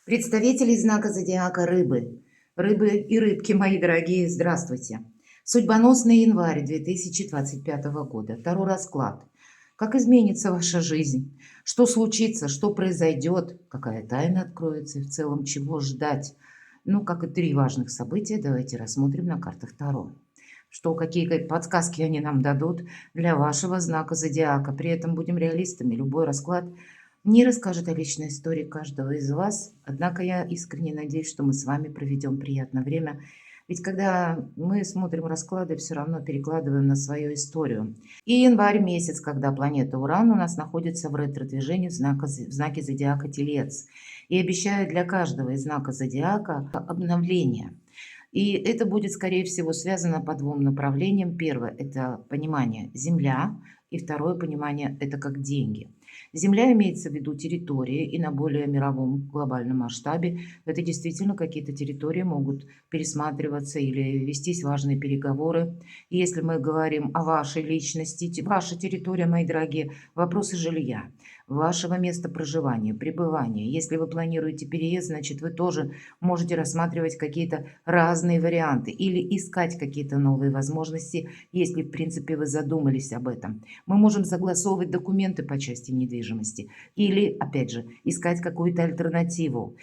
Представители знака зодиака Рыбы. Рыбы и рыбки, мои дорогие, здравствуйте. Судьбоносный январь 2025 года. Таро расклад. Как изменится ваша жизнь? Что случится? Что произойдет? Какая тайна откроется? И в целом, чего ждать? Ну, как и три важных события, давайте рассмотрим на картах Таро. Что, какие подсказки они нам дадут для вашего знака зодиака. При этом будем реалистами. Любой расклад не расскажет о личной истории каждого из вас. Однако я искренне надеюсь, что мы с вами проведем приятное время. Ведь когда мы смотрим расклады, все равно перекладываем на свою историю. И январь месяц, когда планета Уран у нас находится в ретро-движении в знаке зодиака Телец. И обещает для каждого из знака зодиака обновление. И это будет, скорее всего, связано по двум направлениям. Первое– это понимание Земля, и второе понимание– это как деньги. Земля имеется в виду территории, и на более мировом глобальном масштабе это действительно какие-то территории могут пересматриваться или вестись важные переговоры. И если мы говорим о вашей личности, ваша территория, мои дорогие, вопросы жилья, вашего места проживания, пребывания. Если вы планируете переезд, значит, вы тоже можете рассматривать какие-то разные варианты или искать какие-то новые возможности, если, в принципе, вы задумались об этом. Мы можем согласовывать документы по части недвижимости или, опять же, искать какую-то альтернативу.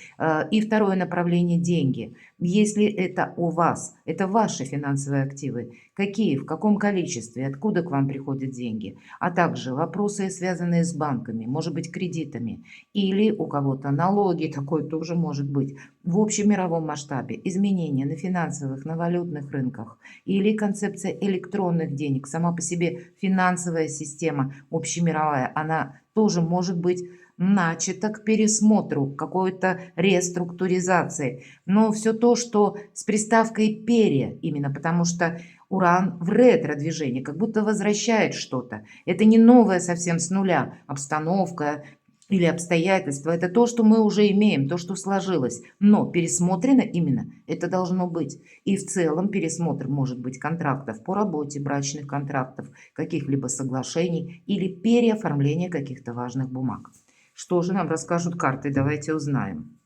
И второе направление – деньги. Если это у вас, это ваши финансовые активы, какие, в каком количестве, откуда к вам приходят деньги, а также вопросы, связанные с банками, может быть, кредитами, или у кого-то налоги, такое тоже может быть, в общемировом масштабе, изменения на финансовых, на валютных рынках, или концепция электронных денег, сама по себе финансовая система общемировая, она тоже может быть начато к пересмотру, к какой-то реструктуризации. Но все то, что с приставкой «пере», именно потому что Уран в ретро-движении, как будто возвращает что-то. Это не новая совсем с нуля обстановка или обстоятельства. Это то, что мы уже имеем, то, что сложилось. Но пересмотрено именно это должно быть. И в целом пересмотр может быть контрактов по работе, брачных контрактов, каких-либо соглашений или переоформления каких-то важных бумаг. Что же нам расскажут карты? Давайте узнаем.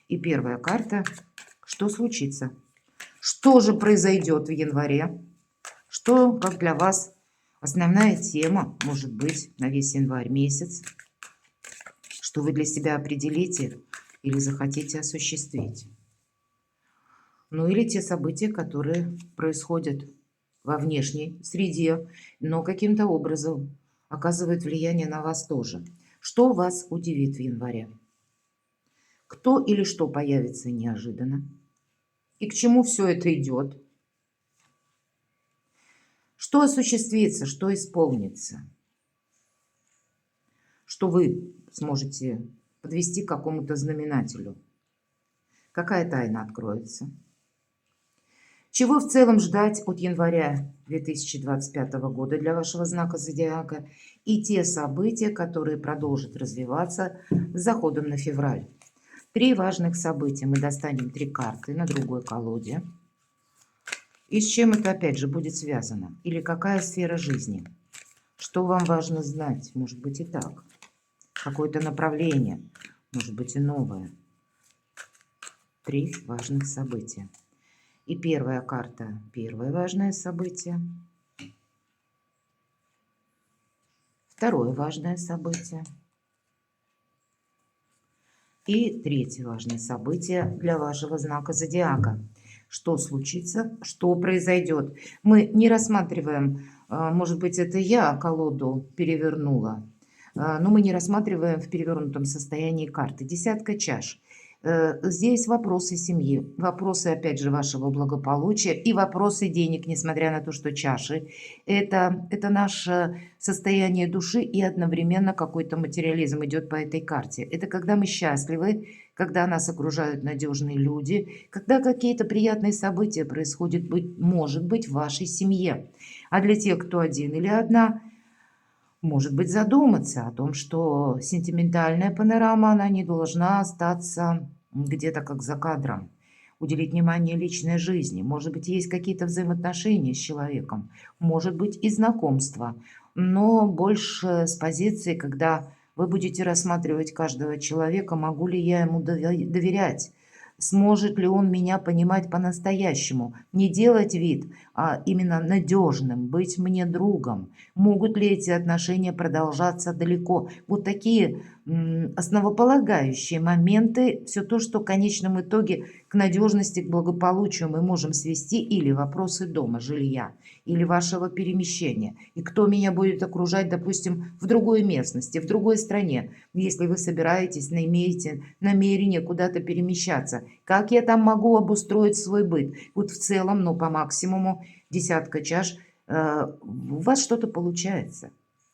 И первая карта. Что случится? Что же произойдет в январе? Что, как для вас, основная тема, может быть, на весь январь месяц? Что вы для себя определите или захотите осуществить? Ну или те события, которые происходят во внешней среде, но каким-то образом оказывают влияние на вас тоже. Что вас удивит в январе? Кто или что появится неожиданно? И к чему все это идет? Что осуществится, что исполнится? Что вы сможете подвести к какому-то знаменателю? Какая тайна откроется? Чего в целом ждать от января 2025 года для вашего знака зодиака и те события, которые продолжат развиваться с заходом на февраль? Три важных события. Мы достанем три карты на другой колоде. И с чем это опять же будет связано? Или какая сфера жизни? Что вам важно знать? Может быть и так. Какое-то направление. Может быть и новое. Три важных события. И первая карта. Первое важное событие. Второе важное событие. И третье важное событие для вашего знака зодиака. Что случится, что произойдет. Мы не рассматриваем, может быть, это я колоду перевернула, но мы не рассматриваем в перевернутом состоянии карты. Десятка чаш. Здесь вопросы семьи, вопросы, опять же, вашего благополучия и вопросы денег, несмотря на то, что чаши. Это наше состояние души и одновременно какой-то материализм идет по этой карте. Это когда мы счастливы, когда нас окружают надежные люди, когда какие-то приятные события происходят, может быть, в вашей семье. А для тех, кто один или одна, может быть, задуматься о том, что сентиментальная панорама, она не должна остаться где-то как за кадром. Уделить внимание личной жизни. Может быть, есть какие-то взаимоотношения с человеком. Может быть, и знакомства. Но больше с позиции, когда Вы будете рассматривать каждого человека, могу ли я ему доверять, сможет ли он меня понимать по-настоящему, не делать вид, а именно надежным, быть мне другом. Могут ли эти отношения продолжаться далеко? Вот такие основополагающие моменты, все то, что в конечном итоге к надежности, к благополучию мы можем свести, или вопросы дома, жилья, или вашего перемещения. И кто меня будет окружать, допустим, в другой местности, в другой стране, если вы собираетесь, имеете намерение куда-то перемещаться. Как я там могу обустроить свой быт? Вот в целом, ну, по максимуму, десятка чаш, у вас что-то получается.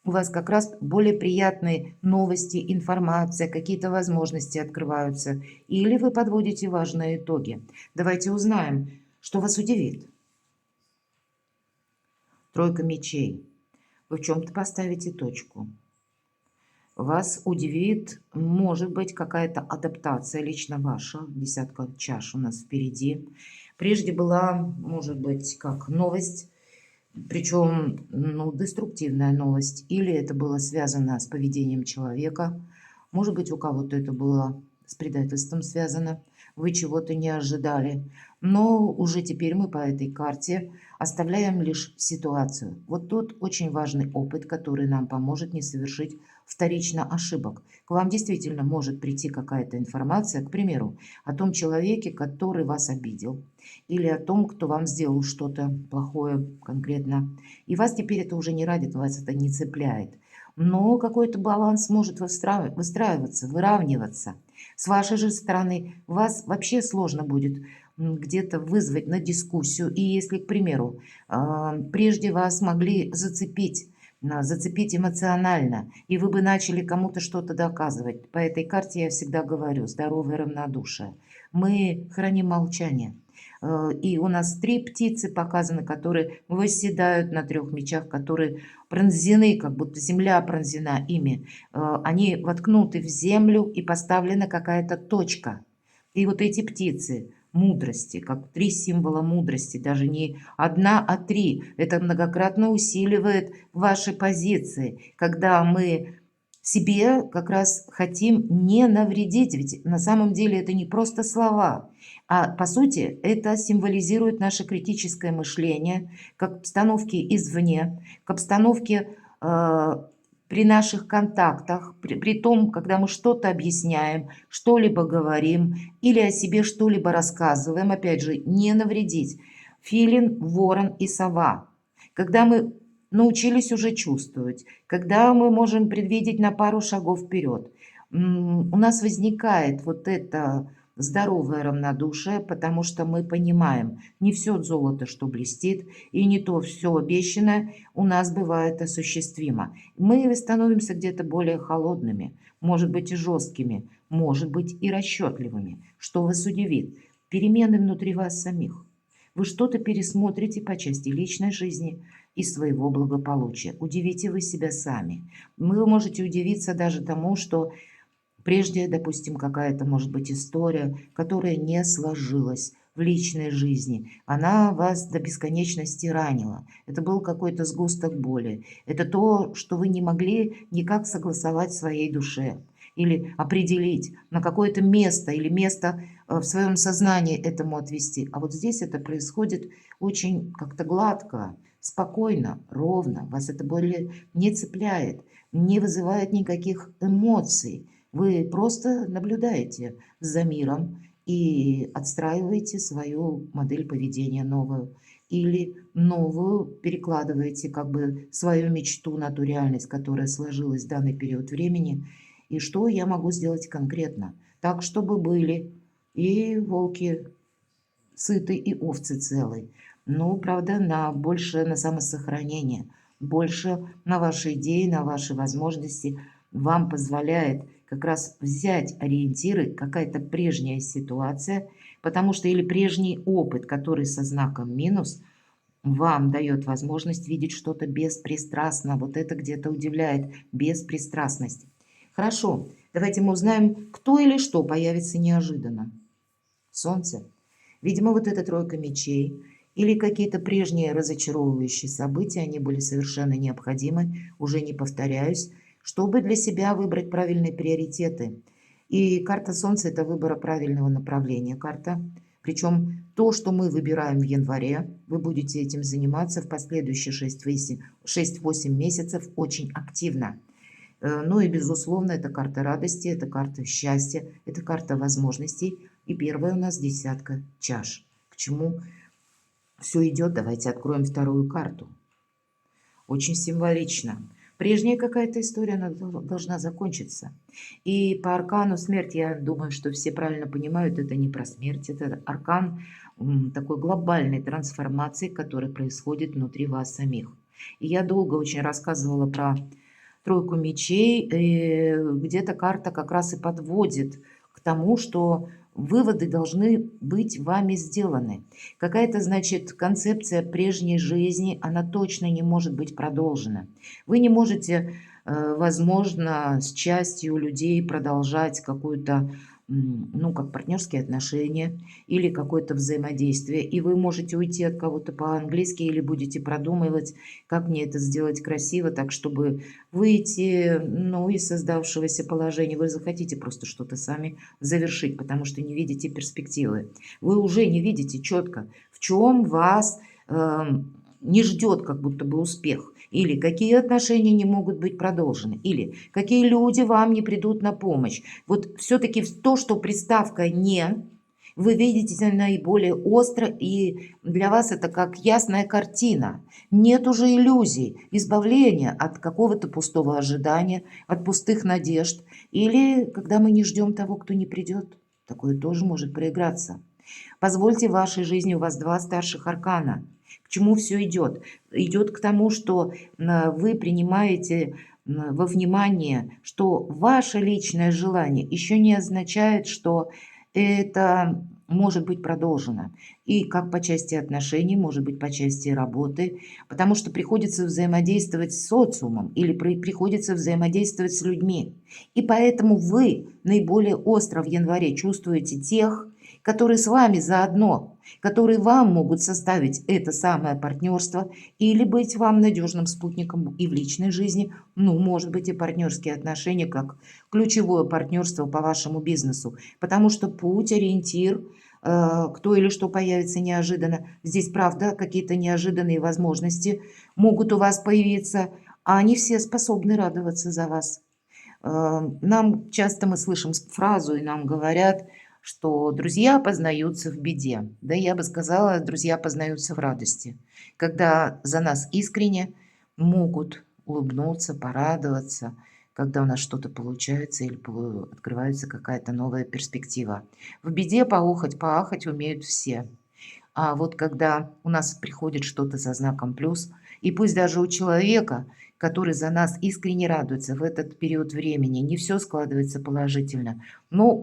У вас как раз более приятные новости, информация, какие-то возможности открываются. Или вы подводите важные итоги. Давайте узнаем, что вас удивит. Тройка мечей. Вы в чем-то поставите точку. Вас удивит, может быть, какая-то адаптация лично ваша. Десятка чаш у нас впереди. Прежде была, может быть, как новость, причем, ну, деструктивная новость. Или это было связано с поведением человека. Может быть, у кого-то это было с предательством связано. Вы чего-то не ожидали. Но уже теперь мы по этой карте оставляем лишь ситуацию. Вот тут очень важный опыт, который нам поможет не совершить вторично ошибок. К вам действительно может прийти какая-то информация, к примеру, о том человеке, который вас обидел, или о том, кто вам сделал что-то плохое конкретно. И вас теперь это уже не радит, вас это не цепляет. Но какой-то баланс может выстраиваться, выравниваться. С вашей же стороны вас вообще сложно будет где-то вызвать на дискуссию. И если, к примеру, прежде вас могли зацепить эмоционально, и вы бы начали кому-то что-то доказывать. По этой карте я всегда говорю: здоровое равнодушие. Мы храним молчание. И у нас 3 птицы показаны, которые восседают на 3 мечах, которые пронзены, как будто земля пронзена ими. Они воткнуты в землю, и поставлена какая-то точка. И вот эти птицы мудрости, как 3 символа мудрости, даже не одна, а 3. Это многократно усиливает ваши позиции, когда мы себе как раз хотим не навредить. Ведь на самом деле это не просто слова, а по сути это символизирует наше критическое мышление к обстановке извне, к обстановке при наших контактах, при том, когда мы что-то объясняем, что-либо говорим или о себе что-либо рассказываем, опять же, не навредить. Филин, ворон и сова. Когда мы научились уже чувствовать, когда мы можем предвидеть на пару шагов вперед, у нас возникает вот это здоровое равнодушие, потому что мы понимаем, не все золото, что блестит, и не то все обещанное у нас бывает осуществимо. Мы становимся где-то более холодными, может быть и жесткими, может быть и расчетливыми. Что вас удивит? Перемены внутри вас самих. Вы что-то пересмотрите по части личной жизни и своего благополучия. Удивите вы себя сами. Вы можете удивиться даже тому, что прежде, допустим, какая-то, может быть, история, которая не сложилась в личной жизни, она вас до бесконечности ранила. Это был какой-то сгусток боли. Это то, что вы не могли никак согласовать в своей душе или определить на какое-то место или место в своем сознании этому отвести. А вот здесь это происходит очень как-то гладко, спокойно, ровно. Вас это более не цепляет, не вызывает никаких эмоций. Вы просто наблюдаете за миром и отстраиваете свою модель поведения новую. Или новую перекладываете как бы свою мечту на ту реальность, которая сложилась в данный период времени. И что я могу сделать конкретно? Так, чтобы были и волки сыты, и овцы целы. Ну, правда, больше на самосохранение, больше на ваши идеи, на ваши возможности вам позволяет как раз взять ориентиры, какая-то прежняя ситуация, потому что или прежний опыт, который со знаком минус, вам дает возможность видеть что-то беспристрастно. Вот это где-то удивляет, беспристрастность. Хорошо, давайте мы узнаем, кто или что появится неожиданно. Солнце. Видимо, вот эта тройка мечей или какие-то прежние разочаровывающие события, они были совершенно необходимы, уже не повторяюсь. чтобы для себя выбрать правильные приоритеты. И карта Солнца– это выбора правильного направления карта. Причем то, что мы выбираем в январе, вы будете этим заниматься в последующие 6-8 месяцев очень активно. Ну и, безусловно, это карта радости, это карта счастья, это карта возможностей. И первая у нас десятка чаш. К чему все идет? Давайте откроем вторую карту. Очень символично. Прежняя какая-то история, она должна закончиться. И по аркану смерть, я думаю, что все правильно понимают, это не про смерть, это аркан такой глобальной трансформации, которая происходит внутри вас самих. И я долго очень рассказывала про тройку мечей, где-то карта как раз и подводит к тому, что выводы должны быть вами сделаны. Какая-то, значит, концепция прежней жизни, она точно не может быть продолжена. Вы не можете, возможно, с частью людей продолжать какую-то, ну, как партнерские отношения или какое-то взаимодействие. И вы можете уйти от кого-то по-английски или будете продумывать, как мне это сделать красиво, так, чтобы выйти, ну, из создавшегося положения. Вы захотите просто что-то сами завершить, потому что не видите перспективы. Вы уже не видите четко, в чем вас не ждет как будто бы успех. Или какие отношения не могут быть продолжены. Или какие люди вам не придут на помощь. Вот все-таки то, что приставка «не», вы видите наиболее остро, и для вас это как ясная картина. Нет уже иллюзий, избавления от какого-то пустого ожидания, от пустых надежд. Или когда мы не ждем того, кто не придет. Такое тоже может проиграться. Позвольте, в вашей жизни у вас два старших аркана. К чему все идет? Идет к тому, что вы принимаете во внимание, что ваше личное желание еще не означает, что это может быть продолжено. И как по части отношений, может быть по части работы, потому что приходится взаимодействовать с социумом или приходится взаимодействовать с людьми. И поэтому вы наиболее остро в январе чувствуете тех, которые с вами заодно, которые вам могут составить это самое партнерство или быть вам надежным спутником и в личной жизни, ну, может быть, и партнерские отношения, как ключевое партнерство по вашему бизнесу. Потому что путь, ориентир, кто или что появится неожиданно. Здесь, правда, какие-то неожиданные возможности могут у вас появиться, а они все способны радоваться за вас. Нам часто мы слышим фразу, и нам говорят, что друзья познаются в беде. Да, я бы сказала, друзья познаются в радости, когда за нас искренне могут улыбнуться, порадоваться, когда у нас что-то получается или открывается какая-то новая перспектива. В беде поахать умеют все. А вот когда у нас приходит что-то со знаком плюс, и пусть даже у человека, который за нас искренне радуется в этот период времени, не все складывается положительно, но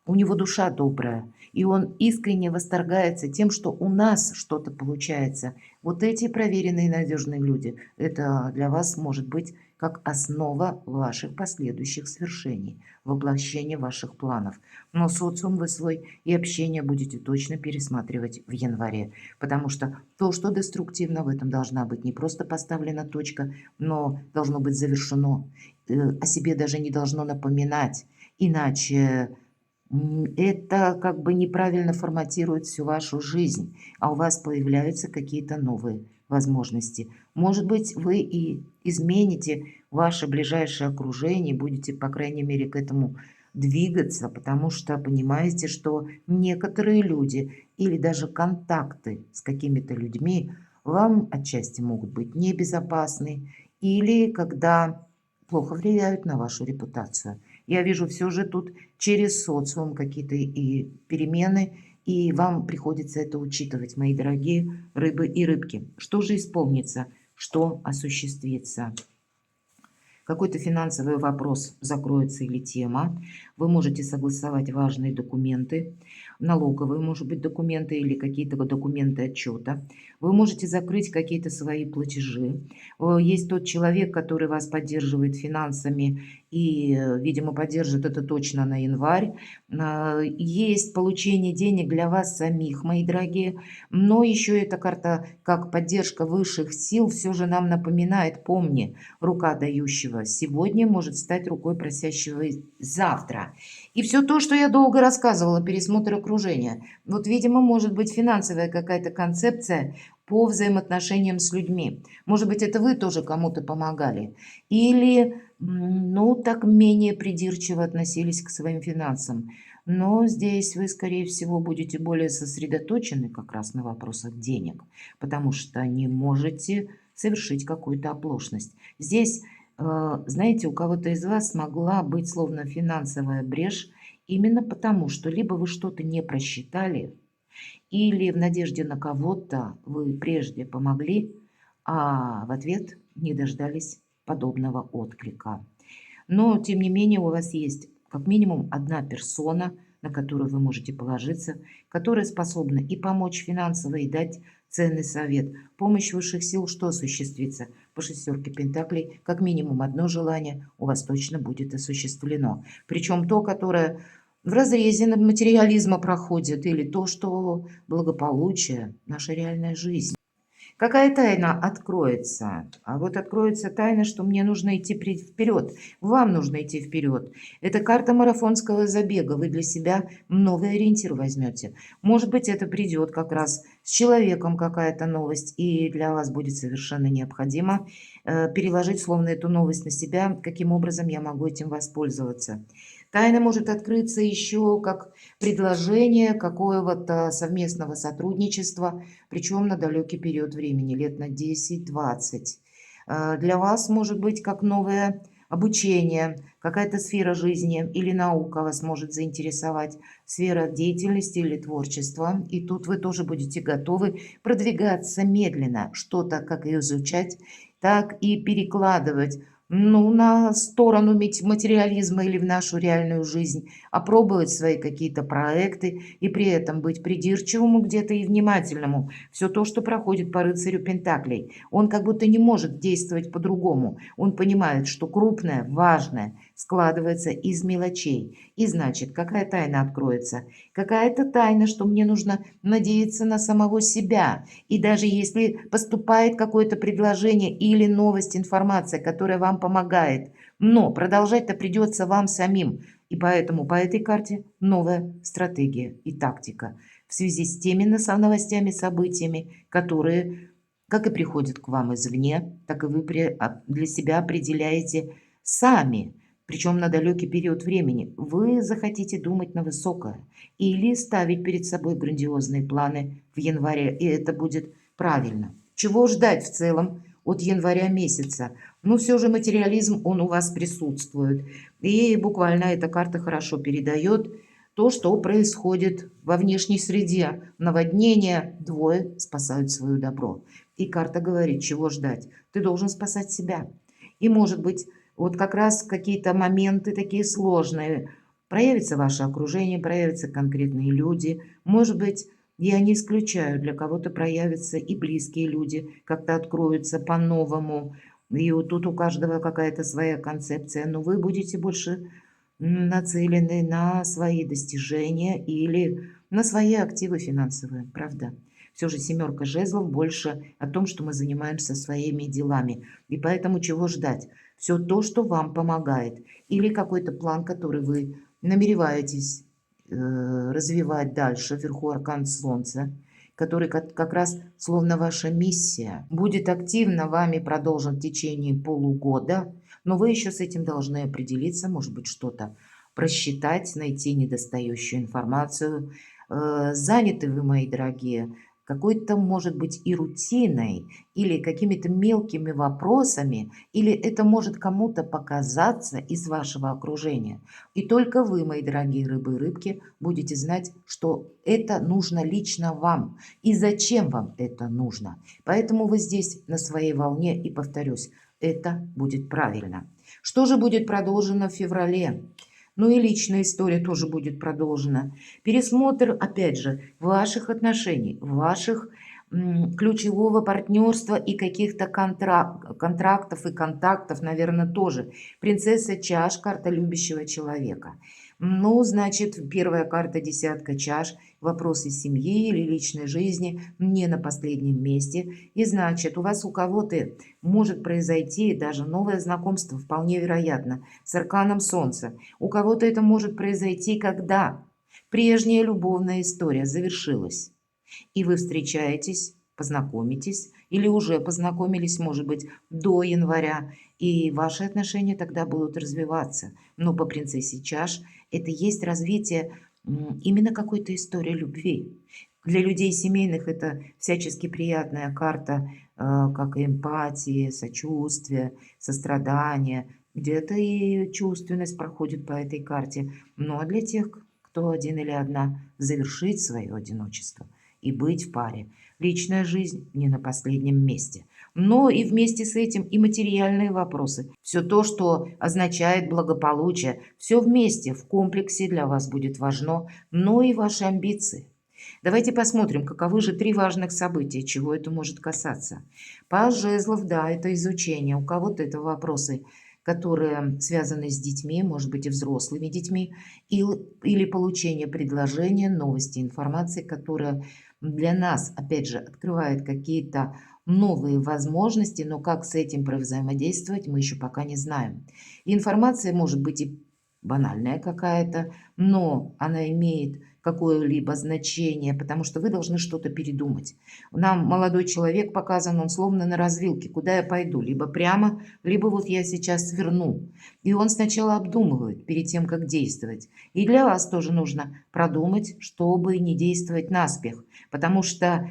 у него душа добрая, и он искренне восторгается тем, что у нас что-то получается. Вот эти проверенные и надежные люди, это для вас может быть как основа ваших последующих свершений, воплощения ваших планов. Но социум вы свой и общение будете точно пересматривать в январе, потому что то, что деструктивно, в этом должна быть не просто поставлена точка, но должно быть завершено, о себе даже не должно напоминать, иначе это как бы неправильно форматирует всю вашу жизнь, а у вас появляются какие-то новые возможности. Может быть, вы и измените ваше ближайшее окружение, будете, по крайней мере, к этому двигаться, потому что понимаете, что некоторые люди или даже контакты с какими-то людьми вам отчасти могут быть небезопасны, или когда плохо влияют на вашу репутацию. Я вижу все же тут через социум какие-то и перемены, и вам приходится это учитывать, мои дорогие рыбы и рыбки. Что же исполнится, что осуществится? Какой-то финансовый вопрос закроется или тема. Вы можете согласовать важные документы, налоговые, может быть, документы или какие-то документы отчета. Вы можете закрыть какие-то свои платежи. Есть тот человек, который вас поддерживает финансами, и, видимо, поддержит это точно на январь. Есть получение денег для вас самих, мои дорогие, но еще эта карта, как поддержка высших сил, все же нам напоминает, помни, рука дающего сегодня может стать рукой просящего завтра. И все то, что я долго рассказывала, пересмотр окружения. Вот, видимо, может быть финансовая какая-то концепция по взаимоотношениям с людьми. Может быть, это вы тоже кому-то помогали. Или ну, так менее придирчиво относились к своим финансам. Но здесь вы, скорее всего, будете более сосредоточены как раз на вопросах денег, потому что не можете совершить какую-то оплошность. Здесь, знаете, у кого-то из вас могла быть словно финансовая брешь именно потому, что либо вы что-то не просчитали, или в надежде на кого-то вы прежде помогли, а в ответ не дождались подобного отклика. Но, тем не менее, у вас есть как минимум одна персона, на которую вы можете положиться, которая способна и помочь финансово, и дать ценный совет. Помощь высших сил что осуществится? По шестерке пентаклей как минимум одно желание у вас точно будет осуществлено. Причем то, которое в разрезе материализма проходит, или то, что благополучие, наша реальная жизнь. Какая тайна откроется? А вот откроется тайна, что мне нужно идти вперед. Вам нужно идти вперед. Это карта марафонского забега. Вы для себя новый ориентир возьмете. Может быть, это придет как раз с человеком какая-то новость, и для вас будет совершенно необходимо переложить словно эту новость на себя. Каким образом я могу этим воспользоваться? Тайна может открыться еще как предложение какого-то совместного сотрудничества, причем на далекий период времени, лет на 10-20. Для вас может быть как новое обучение, какая-то сфера жизни или наука вас может заинтересовать, сфера деятельности или творчества. И тут вы тоже будете готовы продвигаться медленно, что-то как и изучать, так и перекладывать на сторону материализма или в нашу реальную жизнь, опробовать свои какие-то проекты и при этом быть придирчивому где-то и внимательному. Все то, что проходит по рыцарю Пентаклей. Он как будто не может действовать по-другому. Он понимает, что крупное, важное складывается из мелочей. И значит, какая тайна откроется? Какая-то тайна, что мне нужно надеяться на самого себя. И даже если поступает какое-то предложение или новость, информация, которая вам помогает, но продолжать-то придется вам самим. И поэтому по этой карте новая стратегия и тактика в связи с теми новостями, событиями, которые как и приходят к вам извне, так и вы для себя определяете сами, причем на далекий период времени. Вы захотите думать на высокое или ставить перед собой грандиозные планы в январе, и это будет правильно. Чего ждать в целом от января месяца? Но все же материализм, он у вас присутствует. И буквально эта карта хорошо передает то, что происходит во внешней среде. Наводнения, двое спасают свое добро. И карта говорит, чего ждать. Ты должен спасать себя. И, может быть, вот как раз какие-то моменты такие сложные. Проявится ваше окружение, проявятся конкретные люди. Может быть, я не исключаю, для кого-то проявятся и близкие люди, как-то откроются по-новому. И вот тут у каждого какая-то своя концепция. Но вы будете больше нацелены на свои достижения или на свои активы финансовые, правда? Все же семерка жезлов больше о том, что мы занимаемся своими делами. И поэтому чего ждать? Все то, что вам помогает. Или какой-то план, который вы намереваетесь развивать дальше, вверху аркан Солнца, который как раз словно ваша миссия, будет активно вами продолжен в течение полугода, но вы еще с этим должны определиться, может быть, что-то просчитать, найти недостающую информацию. Заняты вы, мои дорогие, какой-то, может быть, и рутиной, или какими-то мелкими вопросами, или это может кому-то показаться из вашего окружения. И только вы, мои дорогие рыбы и рыбки, будете знать, что это нужно лично вам, и зачем вам это нужно. Поэтому вы здесь на своей волне, и повторюсь, это будет правильно. Что же будет продолжено в феврале? Ну и личная история тоже будет продолжена. Пересмотр, опять же, ваших отношений, ваших ключевого партнерства и каких-то контрактов и контактов, наверное, тоже. Принцесса чаш, карта любящего человека. Ну, значит, первая карта десятка чаш, вопросы семьи или личной жизни не на последнем месте. И значит, у кого-то может произойти даже новое знакомство, вполне вероятно, с арканом Солнца. У кого-то это может произойти, когда прежняя любовная история завершилась и вы встречаетесь, познакомитесь или уже познакомились, может быть, до января, и ваши отношения тогда будут развиваться. Но по принцессе чаш это есть развитие именно какой-то истории любви. Для людей семейных это всячески приятная карта, как и эмпатии, сочувствие, сострадание. Где-то и чувственность проходит по этой карте. Ну а для тех, кто один или одна, завершить свое одиночество и быть в паре. Личная жизнь не на последнем месте. Но и вместе с этим и материальные вопросы. Все то, что означает благополучие, все вместе в комплексе для вас будет важно, но и ваши амбиции. Давайте посмотрим, каковы же 3 важных события, чего это может касаться. Паж жезлов, да, это изучение. У кого-то это вопросы, которые связаны с детьми, может быть, и взрослыми детьми, или получение предложения, новости, информации, которая для нас, опять же, открывает какие-то новые возможности, но как с этим взаимодействовать, мы еще пока не знаем. И информация может быть и банальная какая-то, но она имеет какое-либо значение, потому что вы должны что-то передумать. Нам молодой человек показан, он словно на развилке, куда я пойду, либо прямо, либо вот я сейчас сверну. И он сначала обдумывает перед тем, как действовать. И для вас тоже нужно продумать, чтобы не действовать наспех, потому что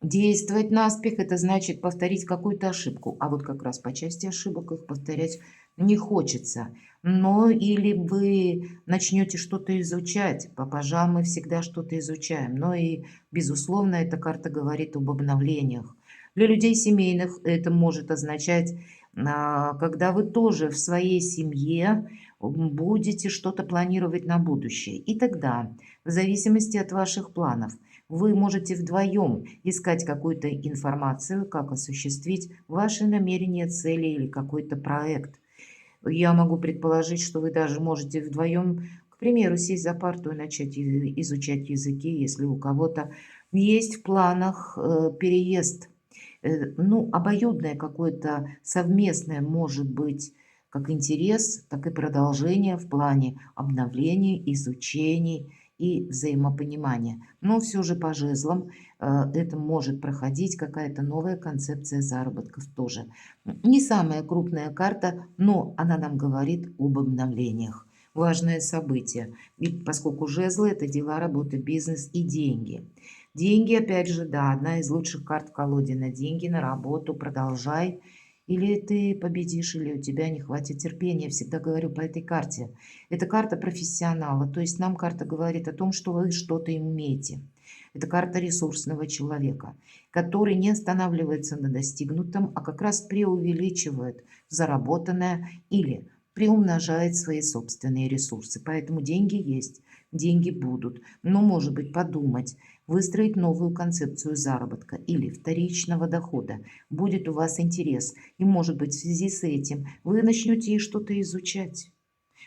действовать наспех – это значит повторить какую-то ошибку, а вот как раз по части ошибок их повторять не хочется. Но или вы начнете что-то изучать, по пажам мы всегда что-то изучаем, но и, безусловно, эта карта говорит об обновлениях. Для людей семейных это может означать, когда вы тоже в своей семье будете что-то планировать на будущее. И тогда, в зависимости от ваших планов, вы можете вдвоем искать какую-то информацию, как осуществить ваши намерения, цели или какой-то проект. Я могу предположить, что вы даже можете вдвоем, к примеру, сесть за парту и начать изучать языки, если у кого-то есть в планах переезд. Ну, обоюдное какое-то совместное может быть как интерес, так и продолжение в плане обновлений, изучений и взаимопонимания. Но все же по жезлам это может проходить какая-то новая концепция заработков тоже. Не самая крупная карта, но она нам говорит об обновлениях. Важное событие. И поскольку жезлы – это дела, работа, бизнес и деньги. Деньги, опять же, да, одна из лучших карт в колоде. На деньги, на работу, продолжай. Или ты победишь, или у тебя не хватит терпения. Я всегда говорю по этой карте. Это карта профессионала, то есть нам карта говорит о том, что вы что-то умеете. Это карта ресурсного человека, который не останавливается на достигнутом, а как раз преувеличивает заработанное или приумножает свои собственные ресурсы. Поэтому деньги есть, деньги будут. Но, может быть, подумать, выстроить новую концепцию заработка или вторичного дохода. Будет у вас интерес. И, может быть, в связи с этим вы начнете что-то изучать,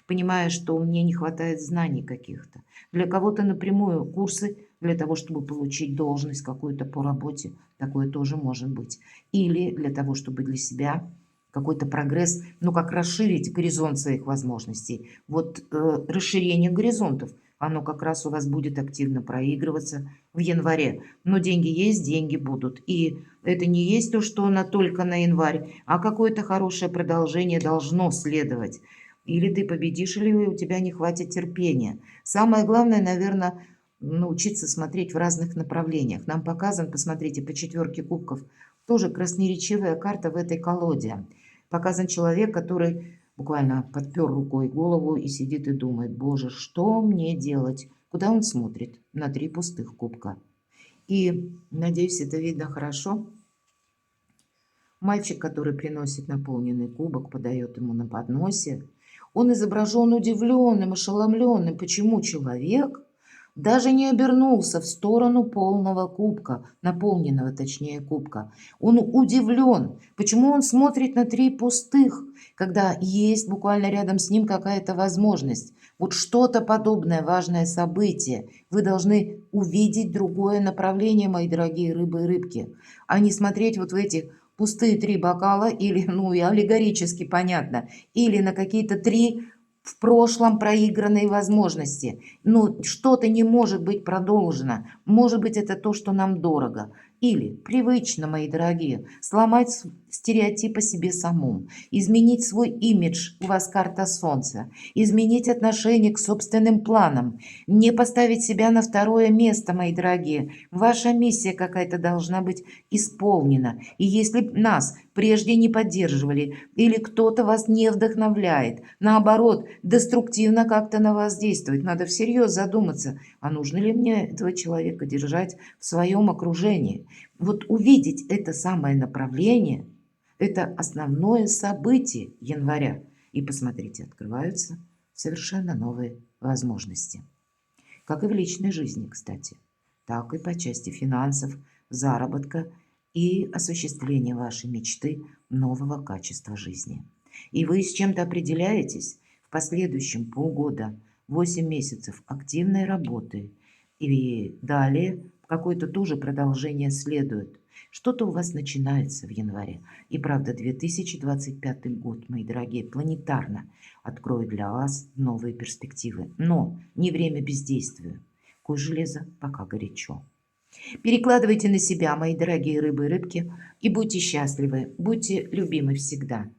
понимая, что мне не хватает знаний каких-то. Для кого-то напрямую курсы для того, чтобы получить должность какую-то по работе. Такое тоже может быть. Или для того, чтобы для себя какой-то прогресс, ну как расширить горизонт своих возможностей. Вот расширение горизонтов, оно как раз у вас будет активно проигрываться в январе. Но деньги есть, деньги будут. И это не есть то, что она только на январь, а какое-то хорошее продолжение должно следовать. Или ты победишь, или у тебя не хватит терпения. Самое главное, наверное, научиться смотреть в разных направлениях. Нам показан, посмотрите, по 4 кубков, тоже красноречивая карта в этой колоде. Показан человек, который буквально подпер рукой голову и сидит и думает: боже, что мне делать? Куда он смотрит? На 3 пустых кубка. И, надеюсь, это видно хорошо. Мальчик, который приносит наполненный кубок, подает ему на подносе. Он изображен удивленным, ошеломленным. Почему человек даже не обернулся в сторону полного кубка, наполненного точнее кубка. Он удивлен, почему он смотрит на 3 пустых, когда есть буквально рядом с ним какая-то возможность. Вот что-то подобное, важное событие. Вы должны увидеть другое направление, мои дорогие рыбы и рыбки, а не смотреть вот в эти пустые 3 бокала или, ну и аллегорически понятно, или на какие-то 3 в прошлом проигранные возможности. Ну, что-то не может быть продолжено. Может быть, это то, что нам дорого. Или привычно, мои дорогие, сломать стереотип о себе самом, изменить свой имидж, у вас карта Солнца, изменить отношение к собственным планам, не поставить себя на второе место, мои дорогие. Ваша миссия какая-то должна быть исполнена. И если нас прежде не поддерживали или кто-то вас не вдохновляет, наоборот, деструктивно как-то на вас действует, надо всерьез задуматься, а нужно ли мне этого человека держать в своем окружении. Вот увидеть это самое направление – это основное событие января. И посмотрите, открываются совершенно новые возможности. Как и в личной жизни, кстати, так и по части финансов, заработка и осуществления вашей мечты нового качества жизни. И вы с чем-то определяетесь в последующем полгода, 8 месяцев активной работы. И далее какое-то тоже продолжение следует. Что-то у вас начинается в январе. И правда, 2025 год, мои дорогие, планетарно откроет для вас новые перспективы. Но не время бездействия. Куй железо пока горячо. Перекладывайте на себя, мои дорогие рыбы и рыбки, и будьте счастливы, будьте любимы всегда.